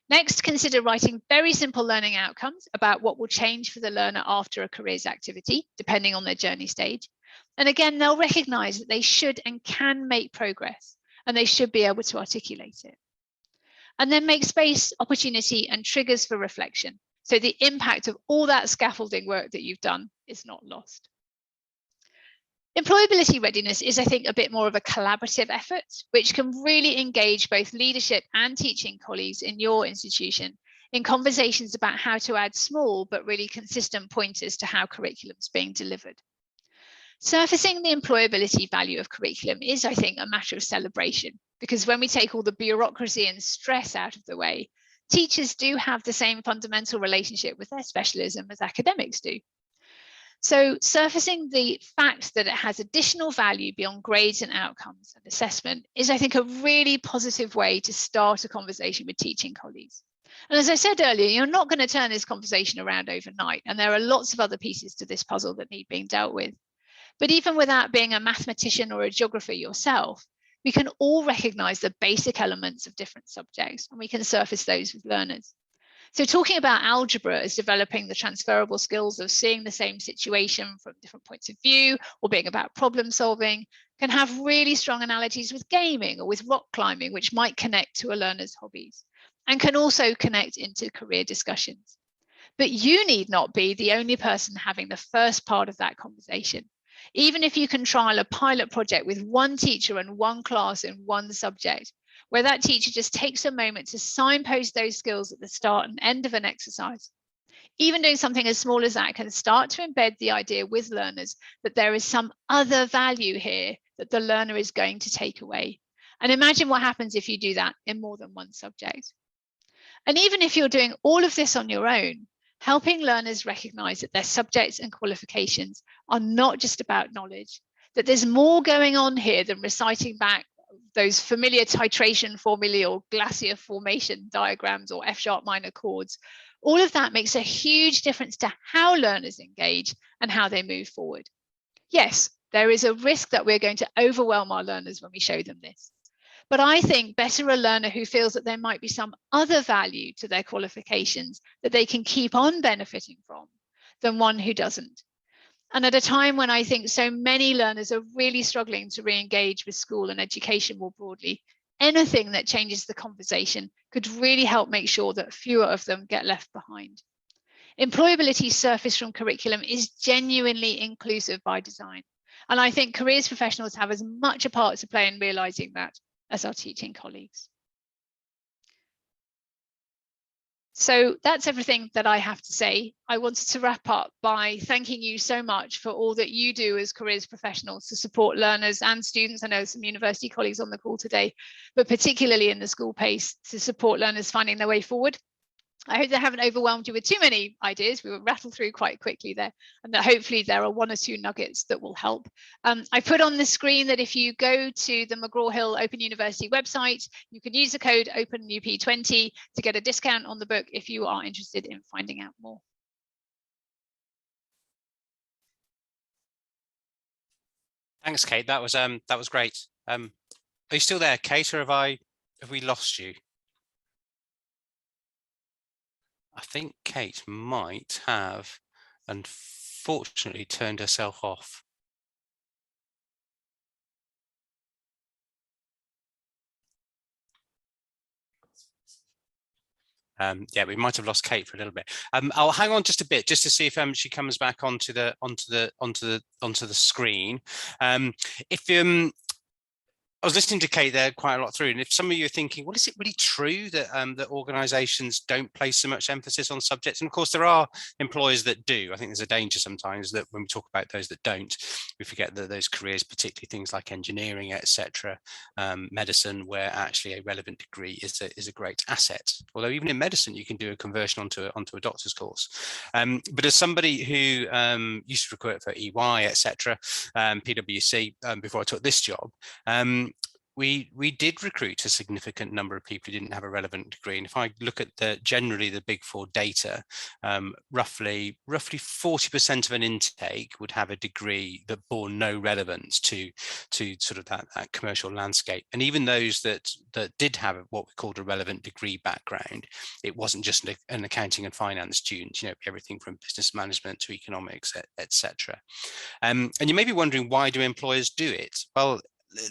Next, consider writing very simple learning outcomes about what will change for the learner after a careers activity, depending on their journey stage. And again, they'll recognize that they should and can make progress, and they should be able to articulate it. And then make space, opportunity, and triggers for reflection, so the impact of all that scaffolding work that you've done is not lost. Employability readiness is, I think, a bit more of a collaborative effort, which can really engage both leadership and teaching colleagues in your institution in conversations about how to add small but really consistent pointers to how curriculum is being delivered. Surfacing the employability value of curriculum is, I think, a matter of celebration, because when we take all the bureaucracy and stress out of the way, teachers do have the same fundamental relationship with their specialism as academics do. So surfacing the fact that it has additional value beyond grades and outcomes and assessment is, I think, a really positive way to start a conversation with teaching colleagues. And as I said earlier, you're not going to turn this conversation around overnight, and there are lots of other pieces to this puzzle that need being dealt with. But even without being a mathematician or a geographer yourself, we can all recognize the basic elements of different subjects, and we can surface those with learners. So talking about algebra as developing the transferable skills of seeing the same situation from different points of view, or being about problem solving, can have really strong analogies with gaming or with rock climbing, which might connect to a learner's hobbies, and can also connect into career discussions. But you need not be the only person having the first part of that conversation. Even if you can trial a pilot project with one teacher and one class in one subject, where that teacher just takes a moment to signpost those skills at the start and end of an exercise. Even doing something as small as that can start to embed the idea with learners that there is some other value here that the learner is going to take away. And imagine what happens if you do that in more than one subject. And even if you're doing all of this on your own, helping learners recognize that their subjects and qualifications are not just about knowledge, that there's more going on here than reciting back those familiar titration formulae or glacier formation diagrams or F-sharp minor chords. All of that makes a huge difference to how learners engage and how they move forward. Yes, there is a risk that we're going to overwhelm our learners when we show them this. But I think better a learner who feels that there might be some other value to their qualifications that they can keep on benefiting from than one who doesn't. And at a time when I think so many learners are really struggling to re-engage with school and education more broadly, anything that changes the conversation could really help make sure that fewer of them get left behind. Employability surface from curriculum is genuinely inclusive by design. And I think careers professionals have as much a part to play in realizing that as our teaching colleagues. So that's everything that I have to say. I wanted to wrap up by thanking you so much for all that you do as careers professionals to support learners and students. I know some university colleagues on the call today, but particularly in the school pace to support learners finding their way forward. I hope they haven't overwhelmed you with too many ideas. We were rattled through quite quickly there, and that hopefully there are one or two nuggets that will help. I put on the screen that if you go to the McGraw-Hill Open University website, you can use the code OpenUP20 to get a discount on the book if you are interested in finding out more. Thanks, Kate. That was great. Are you still there, Kate, or have we lost you? I think Kate might have, unfortunately, turned herself off. Yeah, we might have lost Kate for a little bit. I'll hang on just a bit, just to see if she comes back onto the screen. I was listening to Kate there quite a lot through, and if some of you are thinking, well, is it really true that that organisations don't place so much emphasis on subjects? And of course, there are employers that do. I think there's a danger sometimes that when we talk about those that don't, we forget that those careers, particularly things like engineering, etc., medicine, where actually a relevant degree is a great asset. Although even in medicine, you can do a conversion onto a doctor's course. But as somebody who used to recruit for EY, etc., PwC, before I took this job, we did recruit a significant number of people who didn't have a relevant degree. And if I look at generally the Big Four data, roughly 40% of an intake would have a degree that bore no relevance to sort of that commercial landscape. And even those that did have what we called a relevant degree background, it wasn't just an accounting and finance student, everything from business management to economics, etc. And you may be wondering, why do employers do it? Well,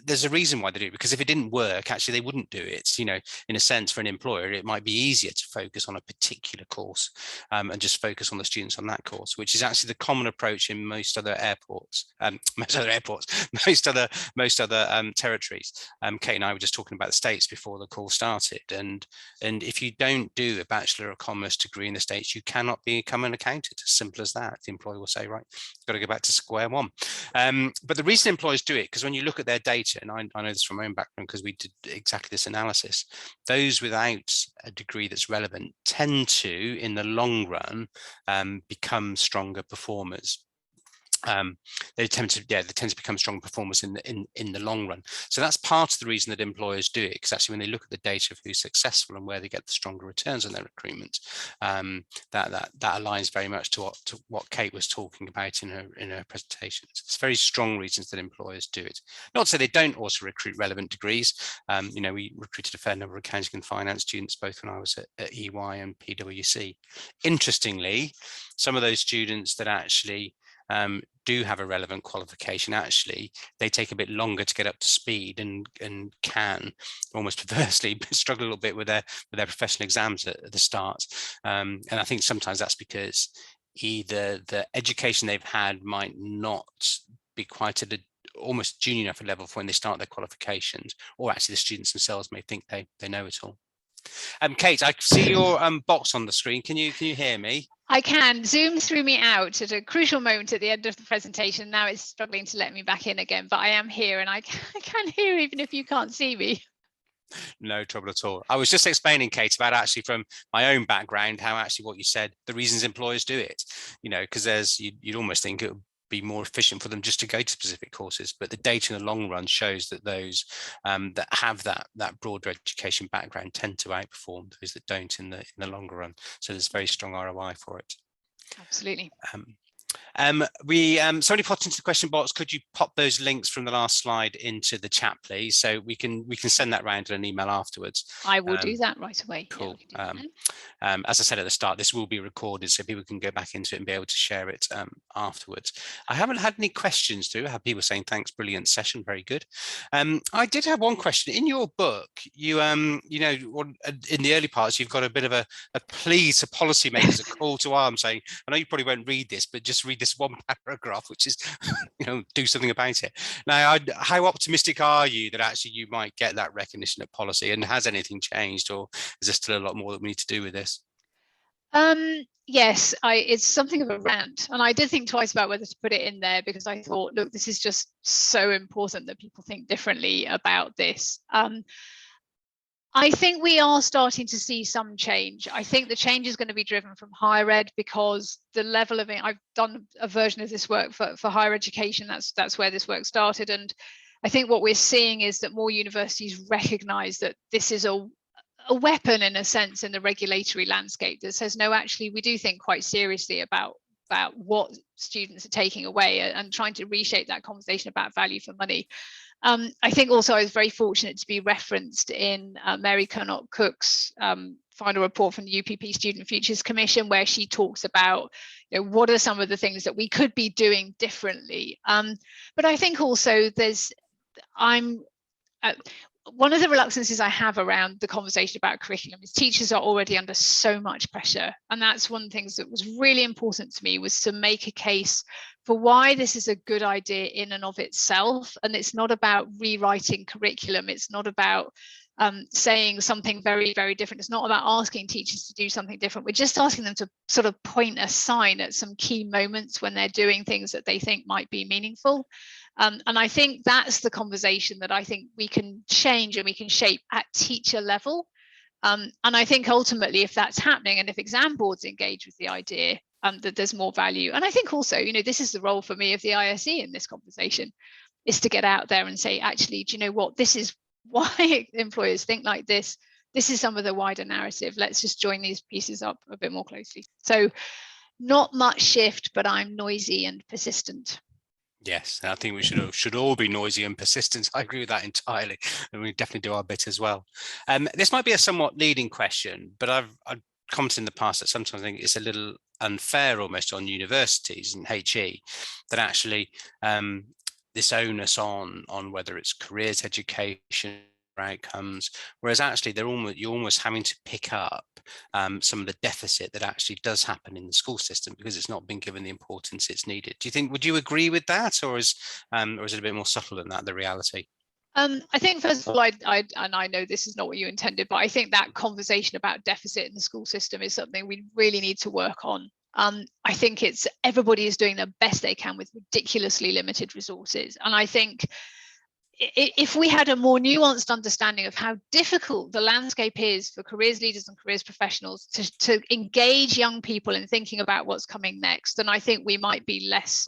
there's a reason why they do it, because if it didn't work, actually they wouldn't do it. In a sense, for an employer, it might be easier to focus on a particular course and just focus on the students on that course, which is actually the common approach in most other most other territories. Kate and I were just talking about the States before the call started, and if you don't do a Bachelor of Commerce degree in the States, you cannot become an accountant. As simple as that. The employer will say, right, you've got to go back to square one. But the reason employers do it, because when you look at their data, and I know this from my own background because we did exactly this analysis, those without a degree that's relevant tend to, in the long run, become stronger performers. They tend to become strong performers in the long run. So that's part of the reason that employers do it, because actually when they look at the data of who's successful and where they get the stronger returns on their recruitment, that aligns very much to what Kate was talking about in her presentations. It's very strong reasons that employers do it. Not to say they don't also recruit relevant degrees. We recruited a fair number of accounting and finance students both when I was at EY and PwC. Interestingly, some of those students that actually do have a relevant qualification, actually they take a bit longer to get up to speed and can almost perversely struggle a little bit with their professional exams at the start. And I think sometimes that's because either the education they've had might not be quite at a almost junior enough a level for when they start their qualifications, or actually the students themselves may think they know it all. Kate, I see your box on the screen. Can you hear me? I can. Zoom threw me out at a crucial moment at the end of the presentation. Now it's struggling to let me back in again, but I am here and I can hear even if you can't see me. No trouble at all. I was just explaining, Kate, about actually from my own background, how actually what you said, the reasons employers do it, because you'd almost think it would be more efficient for them just to go to specific courses, but the data in the long run shows that those that have that broader education background tend to outperform those that don't in the longer run. So there's very strong ROI for it. Absolutely. Somebody popped into the question box. Could you pop those links from the last slide into the chat, please? So we can send that round in an email afterwards. I will do that right away. Cool. Yeah, as I said at the start, this will be recorded so people can go back into it and be able to share it afterwards. I haven't had any questions through. I have people saying thanks, brilliant session, very good. I did have one question. In your book, you in the early parts, you've got a bit of a plea to policymakers, a call to arms, saying, I know you probably won't read this, but just read this one paragraph, which is, do something about it. Now, how optimistic are you that actually you might get that recognition at policy, and has anything changed, or is there still a lot more that we need to do with this? Yes, it's something of a rant, and I did think twice about whether to put it in there because I thought, look, this is just so important that people think differently about this. I think we are starting to see some change. I think the change is going to be driven from higher ed because the level of it, I've done a version of this work for higher education. That's where this work started. And I think what we're seeing is that more universities recognize that this is a weapon in a sense in the regulatory landscape that says, no, actually, we do think quite seriously about what students are taking away and trying to reshape that conversation about value for money. I think also I was very fortunate to be referenced in Mary Curnock-Cook's final report from the UPP Student Futures Commission, where she talks about what are some of the things that we could be doing differently. But I think also one of the reluctances I have around the conversation about curriculum is teachers are already under so much pressure. And that's one of the things that was really important to me, was to make a case for why this is a good idea in and of itself. And it's not about rewriting curriculum. It's not about saying something very, very different. It's not about asking teachers to do something different. We're just asking them to sort of point a sign at some key moments when they're doing things that they think might be meaningful. And I think that's the conversation that I think we can change and we can shape at teacher level. And I think ultimately, if that's happening and if exam boards engage with the idea that there's more value, and I think also, this is the role for me of the ISE in this conversation, is to get out there and say, actually, do you know what, this is why employers think like this. This is some of the wider narrative. Let's just join these pieces up a bit more closely. So not much shift, but I'm noisy and persistent. Yes, I think we should all be noisy and persistent. I agree with that entirely, and we definitely do our bit as well. This might be a somewhat leading question, but I've commented in the past that sometimes I think it's a little unfair almost on universities and HE that actually this onus on whether it's careers education outcomes, whereas actually you're almost having to pick up some of the deficit that actually does happen in the school system because it's not been given the importance it's needed. Would you agree with that, or is it a bit more subtle than that, the reality? I think first of all, I know this is not what you intended, but I think that conversation about deficit in the school system is something we really need to work on. I think everybody is doing the best they can with ridiculously limited resources. And I think if we had a more nuanced understanding of how difficult the landscape is for careers leaders and careers professionals to engage young people in thinking about what's coming next, then I think we might be less.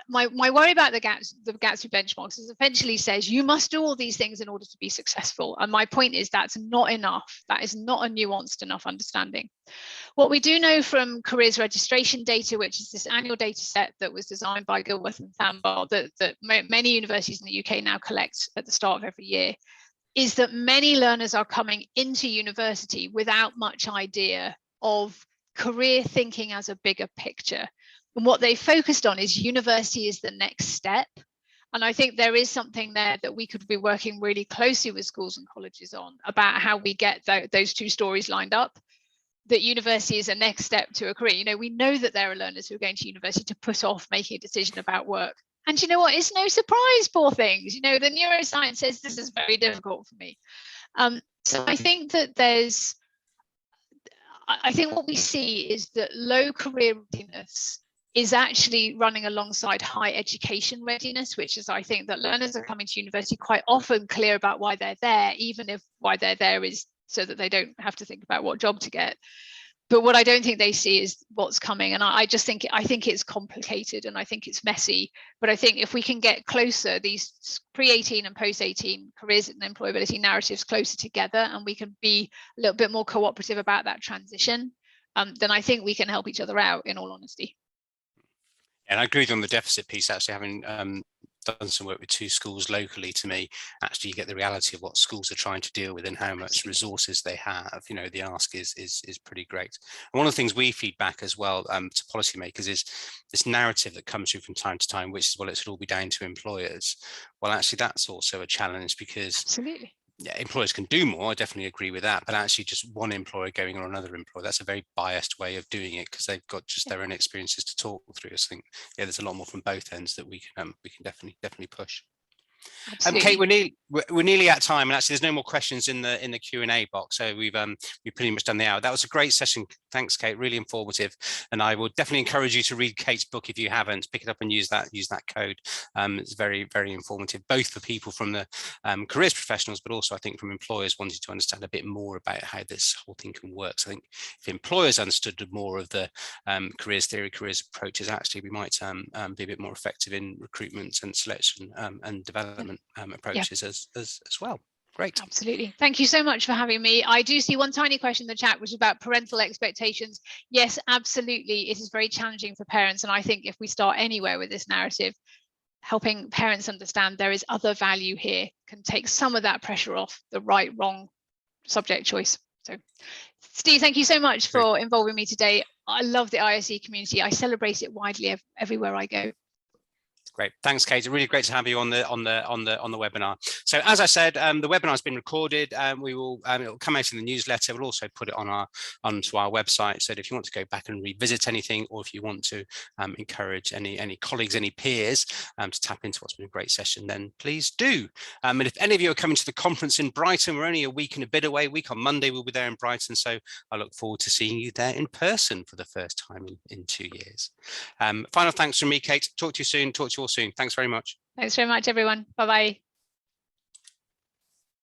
My worry about the Gatsby benchmarks is essentially says you must do all these things in order to be successful. And my point is that's not enough. That is not a nuanced enough understanding. What we do know from careers registration data, which is this annual data set that was designed by Gilworth and Thambar, that many universities in the UK now collect at the start of every year, is that many learners are coming into university without much idea of career thinking as a bigger picture. And what they focused on is university is the next step. And I think there is something there that we could be working really closely with schools and colleges on about how we get those two stories lined up. that university is a next step to a career. You know, we know that there are learners who are going to university to put off making a decision about work. And you know what? It's no surprise, poor things. You know, the neuroscience says this is very difficult for me. So I think that I think what we see is that low career readiness is actually running alongside high education readiness, which is, I think, that learners are coming to university quite often clear about why they're there, even if why they're there is so that they don't have to think about what job to get. But what I don't think they see is what's coming. And I just think, I think it's complicated and I think it's messy. But I think if we can get closer, these pre-18 and post-18 careers and employability narratives closer together, and we can be a little bit more cooperative about that transition, then I think we can help each other out, in all honesty. And I agree on the deficit piece, actually, having done some work with 2 schools locally. To me, actually, you get the reality of what schools are trying to deal with and how much resources they have. You know, the ask is pretty great. And one of the things we feed back as well to policymakers is this narrative that comes through from time to time, which is, well, it should all be down to employers. Well, actually, that's also a challenge, because Absolutely. Yeah, employers can do more. I definitely agree with that. But actually, just one employer going on another employer, that's a very biased way of doing it, because they've got just their own experiences to talk through. I think, yeah, there's a lot more from both ends that we can definitely push. Kate, we're nearly at time, and actually, there's no more questions in the Q&A box, so we've pretty much done the hour. That was a great session. Thanks, Kate. Really informative, and I would definitely encourage you to read Kate's book if you haven't. Pick it up and use that code. It's very, very informative, both for people from the careers professionals, but also I think from employers wanting to understand a bit more about how this whole thing can work. So I think if employers understood more of the careers theory, careers approaches, actually we might be a bit more effective in recruitment and selection and development approaches as well. Great. Absolutely. Thank you so much for having me. I do see one tiny question in the chat, which is about parental expectations. Yes, absolutely. It is very challenging for parents. And I think if we start anywhere with this narrative, helping parents understand there is other value here can take some of that pressure off the right, wrong subject choice. So Steve, thank you so much for involving me today. I love the ISE community. I celebrate it widely everywhere I go. Great, thanks, Kate. Really great to have you on the webinar. So, as I said, the webinar has been recorded. We will it will come out in the newsletter. We'll also put it on onto our website. So, if you want to go back and revisit anything, or if you want to encourage any colleagues, any peers to tap into what's been a great session, then please do. And if any of you are coming to the conference in Brighton, we're only a week and a bit away. Week on Monday, we'll be there in Brighton. So, I look forward to seeing you there in person for the first time in 2 years. Final thanks from me, Kate. Talk to you soon. Talk to you all soon. Thanks very much. Thanks very much, everyone. Bye-bye.